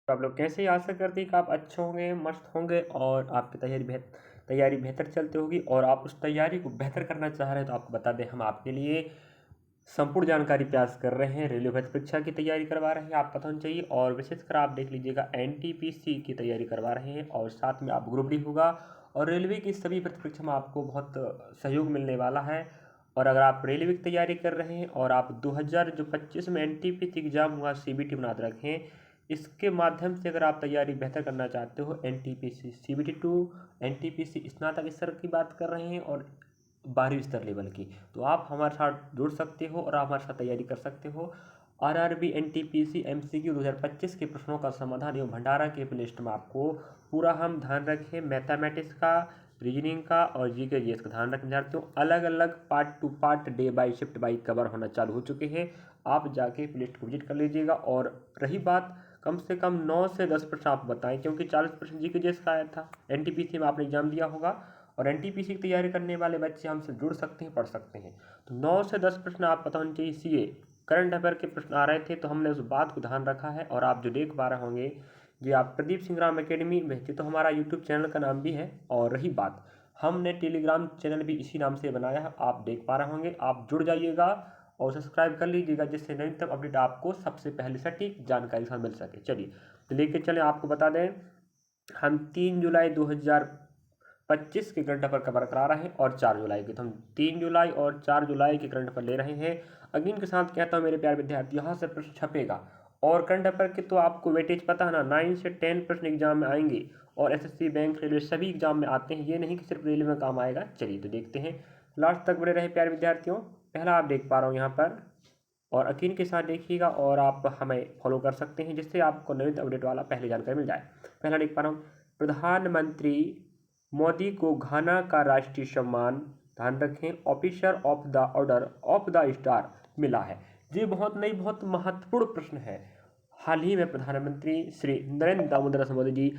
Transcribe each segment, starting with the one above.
तो आप लोग कैसे ही आशा करते हैं कि आप अच्छे होंगे, मस्त होंगे और आपकी तैयारी बेहतर चलती होगी और आप उस तैयारी को बेहतर करना चाह रहे हैं। तो आपको बता दें, हम आपके लिए संपूर्ण जानकारी प्रयास कर रहे हैं। रेलवे भर्ती परीक्षा की तैयारी करवा रहे हैं, आप पता होना चाहिए। और विशेषकर आप देख लीजिएगा, एनटीपीसी की तैयारी करवा रहे हैं और साथ में आप ग्रुप डी होगा और रेलवे की सभी भर्ती परीक्षा में आपको बहुत सहयोग मिलने वाला है। और अगर आप रेलवे की तैयारी कर रहे हैं और आप 2025 में एनटीपीसी एग्जाम हुआ, सीबीटी बना के रखें, इसके माध्यम से अगर आप तैयारी बेहतर करना चाहते हो, एनटीपीसी सीबीटी 2, एनटीपीसी स्नातक स्तर की बात कर रहे हैं और 12वीं स्तर लेवल की, तो आप हमारे साथ जुड़ सकते हो और आप हमारे साथ तैयारी कर सकते हो। आरआरबी एनटीपीसी एमसीक्यू 2025 के प्रश्नों का समाधान एवं भंडारा के प्लेलिस्ट में आपको पूरा हम ध्यान रखें, मैथमेटिक्स का, रीजनिंग का और जीके जीएस का ध्यान रखने विद्यार्थियों। अलग अलग part two part, day by shift by cover होना चालू हो चुके हैं। आप जाके प्लेलिस्ट को विजिट कर लीजिएगा। और रही बात, कम से कम 9 से 10 प्रश्न आप बताएं, क्योंकि 40% जीके जीएस का आया था। एनटीपीसी में आपने एग्जाम दिया होगा और एनटीपीसी की तैयारी करने वाले बच्चे हमसे जुड़ सकते हैं, पढ़ सकते हैं। तो 9 से 10 प्रश्न आप पता होना चाहिए। सीए करंट अफेयर के प्रश्न आ रहे थे, तो हमने उस बात को ध्यान रखा है। और आप जो देख पा रहे होंगे, ये आप प्रदीप सिंह राम अकेडमी भेजते, तो हमारा यूट्यूब चैनल का नाम भी है। और रही बात, हमने टेलीग्राम चैनल भी इसी नाम से बनाया है, आप देख पा रहे होंगे। आप जुड़ जाइएगा और सब्सक्राइब कर लीजिएगा, जिससे नवीनतम अपडेट आपको सबसे पहले सटीक जानकारी के साथ मिल सके। चलिए तो लेके चलें, आपको बता दें, हम 3 जुलाई 2025 के करंट अफेयर कवर करा रहे हैं और 4 जुलाई के, तो हम 3 जुलाई और 4 जुलाई के करंट अफेयर ले रहे हैं। अगेन के साथ कहता हूँ मेरे प्यारे विद्यार्थी, यहाँ से प्रश्न छपेगा और करंट अफेयर के तो आपको वेटेज पता है ना, 9 से 10 प्रश्न एग्जाम में आएंगे और एसएससी, बैंक, रेलवे सभी एग्जाम में आते हैं, ये नहीं कि सिर्फ रेलवे में काम आएगा। चलिए तो देखते हैं, लास्ट तक बने रहे प्यारे विद्यार्थियों। पहला आप देख पा रहा हूँ यहाँ पर, और यकीन के साथ देखिएगा और आप हमें फॉलो कर सकते हैं, जिससे आपको नवीन अपडेट वाला पहले जानकारी मिल जाए। पहला देख पा रहा हूँ, प्रधानमंत्री मोदी को घाना का राष्ट्रीय सम्मान, ध्यान रखें, officer of the order of the star मिला है। ये बहुत महत्वपूर्ण प्रश्न है। हाल ही में प्रधानमंत्री श्री नरेंद्र दामोदर मोदी जी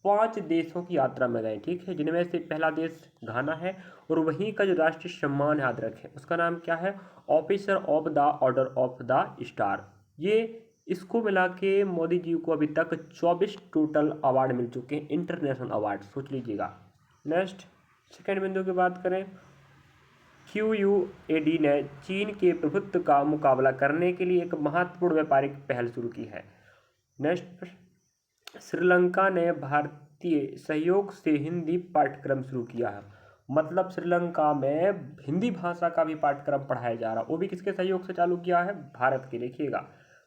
5 देशों की यात्रा में गए, ठीक है, जिनमें से पहला देश घाना है और वहीं का जो राष्ट्रीय सम्मान याद रखें, उसका नाम क्या है, officer of the order of the star. ये इसको मिला के मोदी जी को अभी तक 24 टोटल अवार्ड मिल चुके हैं, इंटरनेशनल अवार्ड, सोच लीजिएगा। नेक्स्ट सेकेंड बिंदु की बात करें, QUAD ने चीन के प्रभुत्व का मुकाबला करने के लिए एक महत्वपूर्ण व्यापारिक पहल शुरू की है। नेक्स्ट, श्रीलंका ने भारतीय सहयोग से हिंदी पाठ्यक्रम शुरू किया है। मतलब श्रीलंका में हिंदी भाषा का भी पाठ्यक्रम पढ़ाया जा रहा है, वो भी किसके सहयोग से चालू किया है, भारत के। देखिएगा,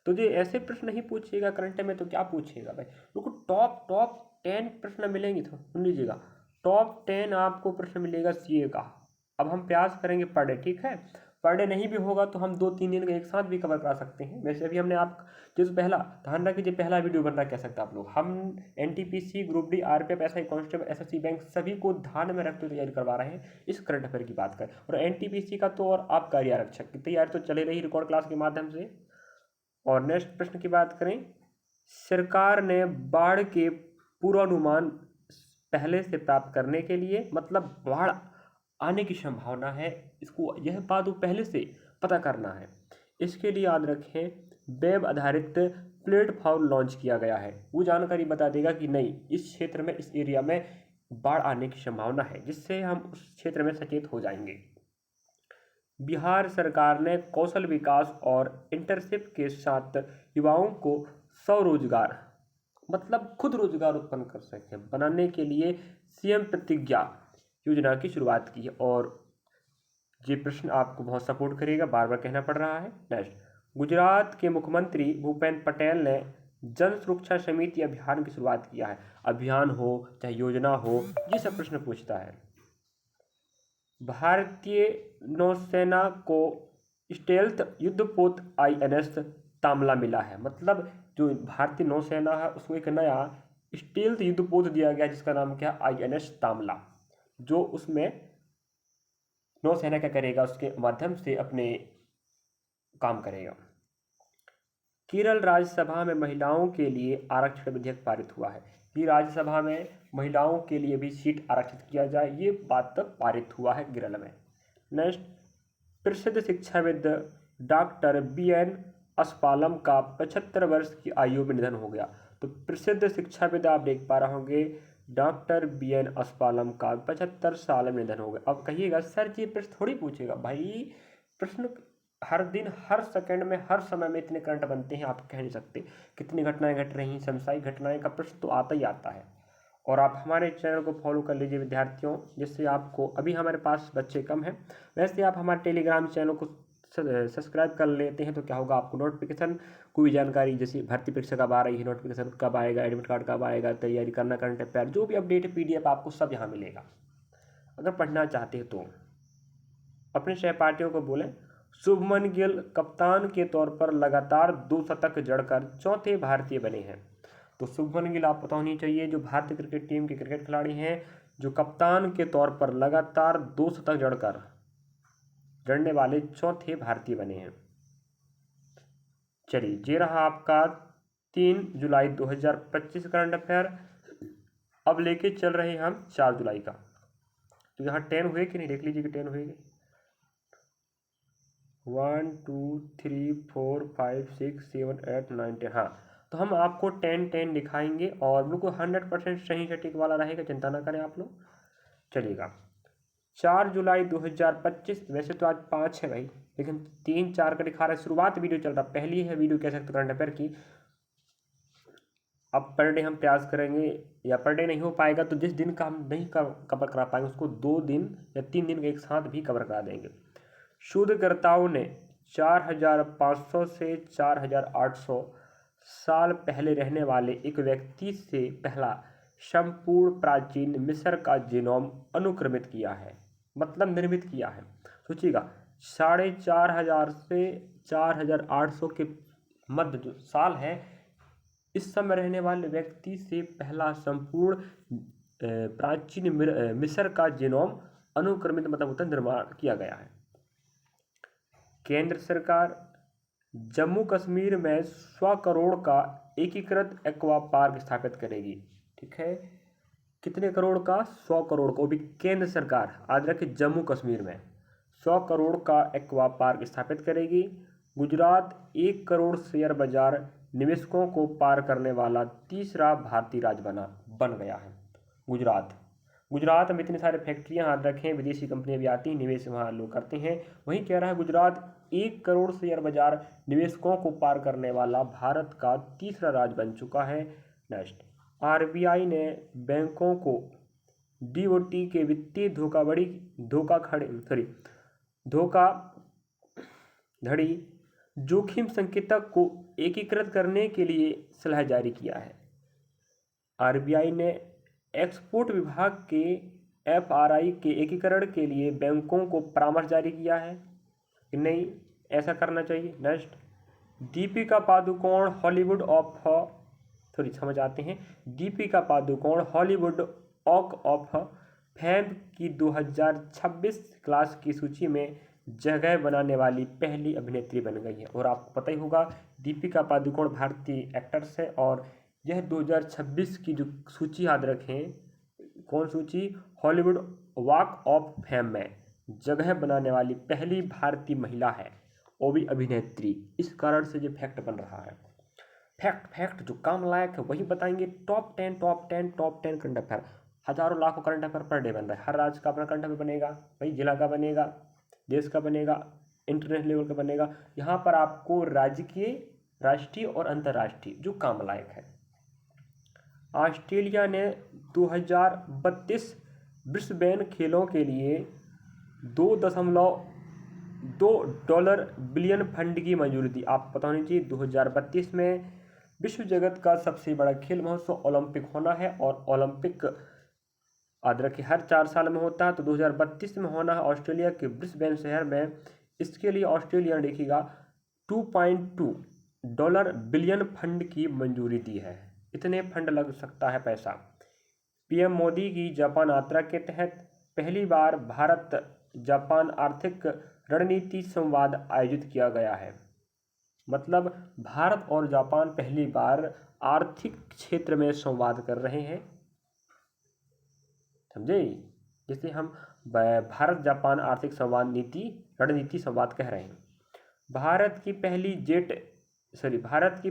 तो जो ऐसे प्रश्न नहीं पूछिएगा करंट में, तो क्या पूछिएगा भाई, क्योंकि टॉप टॉप 10 प्रश्न मिलेंगे। तो सुन लीजिएगा, टॉप 10 आपको प्रश्न मिलेगा सीए का। अब हम प्रयास करेंगे पर डे, ठीक है, पर डे नहीं भी होगा तो हम 2-3 दिन का एक साथ भी कवर करा सकते हैं। वैसे अभी हमने आप जो पहला ध्यान रखिए, जो पहला वीडियो बन रहा है, कह सकते हैं आप लोग, हम NTPC, group D, RPF, SI constable, SSC, bank सभी को ध्यान में रखते हुए तैयारी करवा रहे हैं। इस करंट अफेयर की बात करें और एनटीपीसी का तो, और आबकारी आरक्षक की तैयारी तो चले रही रिकॉर्ड क्लास के माध्यम से। और नेक्स्ट प्रश्न की बात करें, सरकार ने बाढ़ के पूर्वानुमान पहले से प्राप्त करने के लिए, मतलब बाढ़ आने की संभावना है, इसको यह बात वो पहले से पता करना है। इसके लिए याद रखें, वेब आधारित प्लेटफॉर्म लॉन्च किया गया है। वो जानकारी बता देगा कि नहीं, इस क्षेत्र में, इस एरिया में बाढ़ आने की संभावना है, जिससे हम उस क्षेत्र में सचेत हो जाएंगे। बिहार सरकार ने कौशल विकास और इंटर्नशिप के साथ युवाओं को स्वरोजगार, मतलब खुद रोजगार उत्पन्न कर सके, बनाने के लिए सीएम प्रतिज्ञा योजना की शुरुआत की है। और ये प्रश्न आपको बहुत सपोर्ट करेगा, बार बार कहना पड़ रहा है। नेक्स्ट, गुजरात के मुख्यमंत्री भूपेंद्र पटेल ने जन सुरक्षा समिति अभियान की शुरुआत किया है। अभियान हो चाहे योजना हो, ये सब प्रश्न पूछता है। भारतीय नौसेना को स्टेल्थ युद्धपोत INS तामला मिला है। मतलब जो भारतीय नौसेना है, उसको एक नया स्टेल्थ युद्धपोत दिया गया, जिसका नाम क्या है, INS तामला, जो उसमें नौसेना क्या करेगा, उसके माध्यम से अपने काम करेगा। केरल राज्यसभा में महिलाओं के लिए आरक्षण विधेयक पारित हुआ है कि राज्यसभा में महिलाओं के लिए भी सीट आरक्षित किया जाए, ये बात तक पारित हुआ है केरल में। नेक्स्ट, प्रसिद्ध शिक्षाविद डॉक्टर BN अस्पालम का 75 वर्ष की आयु में निधन हो गया। तो प्रसिद्ध शिक्षाविद आप देख पा रहे होंगे डॉक्टर BN अस्पालम का 75 साल में निधन हो गया। अब कहिएगा सर जी प्रश्न थोड़ी पूछेगा, भाई प्रश्न हर दिन हर सेकंड में हर समय में इतने करंट बनते हैं, आप कह नहीं सकते कितनी घटनाएं घट रही हैं, समसामयिक घटनाएं का प्रश्न तो आता ही आता है। और आप हमारे चैनल को फॉलो कर लीजिए विद्यार्थियों, जिससे आपको, अभी हमारे पास बच्चे कम हैं, वैसे आप हमारे टेलीग्राम चैनल को सब्सक्राइब कर लेते हैं तो क्या होगा, आपको नोटिफिकेशन, कोई जानकारी जैसे भर्ती परीक्षा कब आ रही है, नोटिफिकेशन कब आएगा, एडमिट कार्ड कब आएगा, तैयारी करना, करंट अफेयर, जो भी अपडेट है PDF आपको सब यहाँ मिलेगा। अगर पढ़ना चाहते हैं तो अपने सहपाठियों को बोलें। शुभमन गिल कप्तान के तौर पर लगातार 2 शतक जड़कर चौथे भारतीय बने हैं। तो शुभमन गिल आप पता होनी चाहिए, जो भारतीय क्रिकेट टीम के क्रिकेट खिलाड़ी हैं, जो कप्तान के तौर पर लगातार 2 शतक जड़ने वाले चौथे भारतीय बने हैं। चलिए ये रहा आपका 3 जुलाई 2025 करंट अफेयर। अब लेके चल रहे हैं हम 4 जुलाई का। तो यहाँ 10 हुए कि नहीं, देख लीजिए कि 10 हुए। 1 2 3 4 5 6 7 8 9 10, हाँ। तो हम आपको 10 दिखाएंगे और बिल्कुल 100% सही सटीक वाला रहेगा, चिंता ना करें आप लोग। चलिएगा 4 जुलाई 2025, वैसे तो आज 5 है भाई, लेकिन 3 4 का दिखा रहा है। शुरुआत वीडियो चल रहा, पहली है वीडियो कह सकते करंट अफेयर की। अब पर डे हम प्रयास करेंगे, या पर डे नहीं हो पाएगा तो जिस दिन का हम नहीं कवर करा पाएंगे उसको 2 दिन या 3 दिन एक साथ भी कवर करा देंगे। शोधकर्ताओं ने 4500 से 4800 साल पहले रहने वाले एक व्यक्ति से पहला संपूर्ण प्राचीन मिस्र का जीनोम अनुक्रमित किया है, मतलब निर्मित किया है। सोचिएगा 4500 से 4800 के मध्य जो साल है, इस समय रहने वाले व्यक्ति से पहला संपूर्ण प्राचीन मिस्र का जीनोम अनुक्रमित मतलब होता है निर्माण किया गया है। केंद्र सरकार जम्मू कश्मीर में 100 करोड़ का एकीकृत एक्वा पार्क स्थापित करेगी। ठीक है, कितने करोड़ का? 100 करोड़ का, वो भी केंद्र सरकार, आज रखे जम्मू कश्मीर में 100 करोड़ का एक्वा पार्क स्थापित करेगी। गुजरात 1 करोड़ शेयर बाजार निवेशकों को पार करने वाला तीसरा भारतीय राज्य बन गया है। गुजरात में इतने सारे फैक्ट्रियां हाथ रखें, विदेशी कंपनियां भी आती हैं, निवेश वहाँ लोग करते हैं। वहीं कह रहा है गुजरात 1 करोड़ शेयर बाजार निवेशकों को पार करने वाला भारत का तीसरा राज्य बन चुका है। नेक्स्ट, RBI ने बैंकों को DOT के वित्तीय धोखाधड़ी जोखिम संकेतक को एकीकृत करने के लिए सलाह जारी किया है। RBI ने एक्सपोर्ट विभाग के FRI के एकीकरण के लिए बैंकों को परामर्श जारी किया है कि नहीं, ऐसा करना चाहिए। Next, Deepika Padukone Hollywood walk of fame की 2026 क्लास की सूची में जगह बनाने वाली पहली अभिनेत्री बन गई है। और आपको पता ही होगा दीपिका पादुकोण भारतीय एक्टर्स है, और यह 2026 की जो सूची याद रखें, कौन सूची? हॉलीवुड वॉक ऑफ फेम में जगह बनाने वाली पहली भारतीय महिला है, वो भी अभिनेत्री। इस कारण से जो फैक्ट बन रहा है, फैक्ट जो काम लायक है वही बताएंगे। टॉप 10 करंट अफेयर, हजारों लाखों करंट अफेयर पर डे बन रहा है। हर राज्य का अपना करंट अफेयर बनेगा, वही जिला का बनेगा, देश का बनेगा, इंटरनेशनल लेवल का बनेगा। यहाँ पर आपको राज्य के, राष्ट्रीय और अंतर्राष्ट्रीय जो काम लायक है। ऑस्ट्रेलिया ने 2032 ब्रिस्बेन खेलों के लिए $2.2 बिलियन फंड की मंजूरी दी। आप पता होनी चाहिए 2032 में विश्व जगत का सबसे बड़ा खेल महोत्सव ओलंपिक होना है, और ओलंपिक याद रखिए हर 4 साल में होता है, तो 2032 में होना है ऑस्ट्रेलिया के ब्रिस्बेन शहर में। इसके लिए ऑस्ट्रेलिया ने देखिएगा $2.2 बिलियन फंड की मंजूरी दी है। इतने फंड लग सकता है पैसा। PM मोदी की जापान यात्रा के तहत पहली बार भारत जापान आर्थिक रणनीति संवाद आयोजित किया गया है। मतलब भारत और जापान पहली बार आर्थिक क्षेत्र में संवाद कर रहे हैं, समझे? जिसे हम भारत जापान आर्थिक संवाद रणनीति संवाद कह रहे हैं। भारत की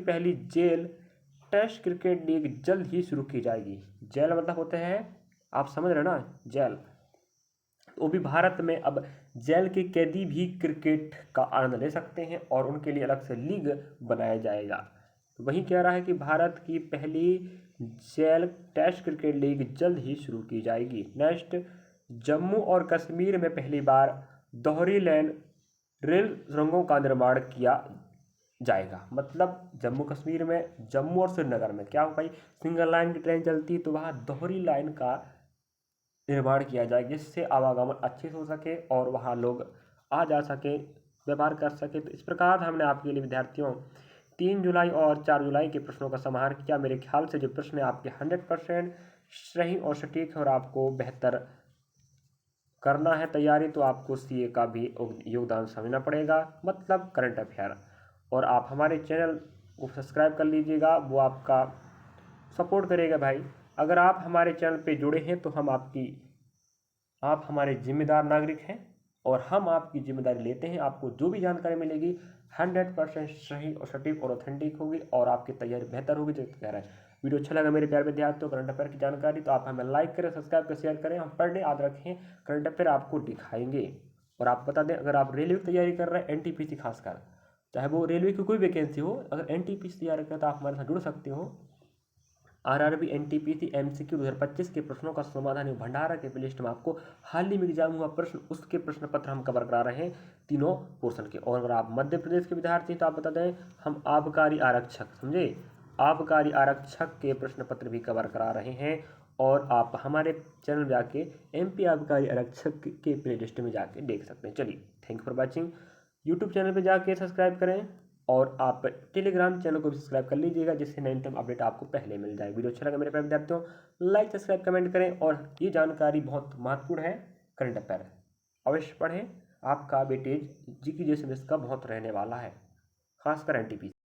पहली जेल टेस्ट क्रिकेट लीग जल्द ही शुरू की जाएगी। जेल मतलब होते हैं, आप समझ रहे ना, जेल। वो भी भारत में अब जेल के कैदी भी क्रिकेट का आनंद ले सकते हैं और उनके लिए अलग से लीग बनाया जाएगा। तो वही कह रहा है कि भारत की पहली जेल टेस्ट क्रिकेट लीग जल्द ही शुरू की जाएगी। नेक्स्ट, जम्मू और कश्मीर में पहली बार दोहरी लेन रेल सुरंगों का निर्माण किया जाएगा। मतलब जम्मू कश्मीर में, जम्मू और श्रीनगर में क्या हो भाई, सिंगल लाइन की ट्रेन चलती है, तो वहाँ दोहरी लाइन का निर्माण किया जाए जिससे आवागमन अच्छे से हो सके और वहाँ लोग आ जा सके, व्यवहार कर सके। तो इस प्रकार हमने आपके लिए विद्यार्थियों 3 जुलाई और 4 जुलाई के प्रश्नों का समाहार किया। मेरे ख्याल से जो प्रश्न आपके 100% सही और सटीक है और आपको बेहतर करना है तैयारी, तो आपको सीए का भी योगदान समझना पड़ेगा, मतलब करंट अफेयर। और आप हमारे चैनल को सब्सक्राइब कर लीजिएगा, वो आपका सपोर्ट करेगा भाई। अगर आप हमारे चैनल पे जुड़े हैं तो आप हमारे जिम्मेदार नागरिक हैं और हम आपकी जिम्मेदारी लेते हैं। आपको जो भी जानकारी मिलेगी 100% सही और सटीक और ऑथेंटिक होगी और आपकी तैयारी बेहतर होगी। जो कह रहा है, वीडियो अच्छा लगा मेरे प्यार विद्यार्थियों, करंट अफेयर की जानकारी, तो आप हमें लाइक करें, सब्सक्राइब करें, शेयर करें। हम पढ़ने याद रखें, करंट अफेयर आपको दिखाएंगे। और आप बता दें, अगर आप रेलवे की तैयारी कर रहे हैं, एनटीपीसी खासकर, चाहे वो रेलवे की कोई वैकेंसी हो, अगर एनटीपीसी तैयारी करें तो आप हमारे साथ जुड़ सकते हो। आरआरबी एनटीपीसी एमसीक्यू 2025 के प्रश्नों का समाधान भंडारा के प्लेलिस्ट में आपको हाल ही में एग्जाम हुआ प्रश्न, उसके प्रश्न पत्र हम कवर करा रहे हैं तीनों पोर्शन के। और अगर आप मध्य प्रदेश के विद्यार्थी हैं तो आप बता दें, हम आबकारी आरक्षक, समझे, आबकारी आरक्षक के प्रश्न पत्र भी कवर करा रहे हैं। और आप हमारे चैनल में जाके एमपी आबकारी आरक्षक के प्ले लिस्ट में जाके देख सकते हैं। चलिए, thank you for watching. YouTube channel पर जाके सब्सक्राइब करें और आप टेलीग्राम चैनल को भी सब्सक्राइब कर लीजिएगा, जिससे नवीनतम अपडेट आपको पहले मिल जाए। वीडियो अच्छा लगा मेरे प्यारे विद्यार्थियों, लाइक सब्सक्राइब कमेंट करें। और ये जानकारी बहुत महत्वपूर्ण है, करंट अफेयर अवश्य पढ़ें। आपका वेटेज जी की जैसे का बहुत रहने वाला है, खासकर एनटीपीसी।